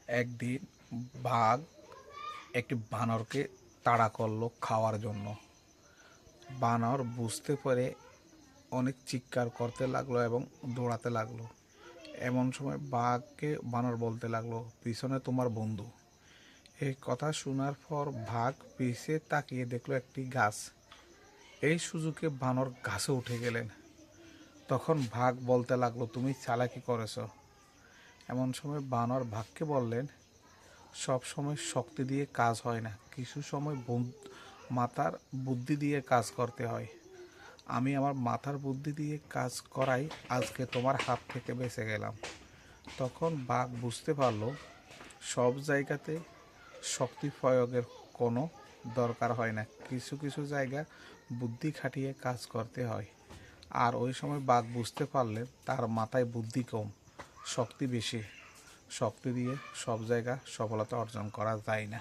একদিন বাঘ একটি বানরকে তাড়া করলো খাওয়ার জন্য। বানর বুঝতে পেরে অনেক চিৎকার করতে লাগলো এবং দৌড়াতে লাগলো। এমন সময় বাঘকে বানর বলতে লাগলো, পিছনে তোমার বন্ধু। এই কথা শোনার পর বাঘ পিছে তাকিয়ে দেখলো একটি গাছ। এই সুযোগে বানর গাছে উঠে গেলেন। তখন বাঘ বলতে লাগলো, তুমি চালাকি করেছো। এমন সময় বানর বাঘকে বললেন, সব সময় শক্তি দিয়ে কাজ হয় না, কিছু সময় মাথার বুদ্ধি দিয়ে কাজ করতে হয়। আমি আমার মাথার বুদ্ধি দিয়ে কাজ করাই আজকে তোমার হাত থেকে বেঁচে গেলাম। তখন বাঘ বুঝতে পারলো সব জায়গাতে শক্তি প্রয়োগের কোনো দরকার হয় না, কিছু কিছু জায়গা বুদ্ধি খাটিয়ে কাজ করতে হয়। আর ওই সময় বাঘ বুঝতে পারলেন তার মাথায় বুদ্ধি কম, শক্তি বেশি। শক্তি দিয়ে সব জায়গা সফলতা অর্জন করা যায় না।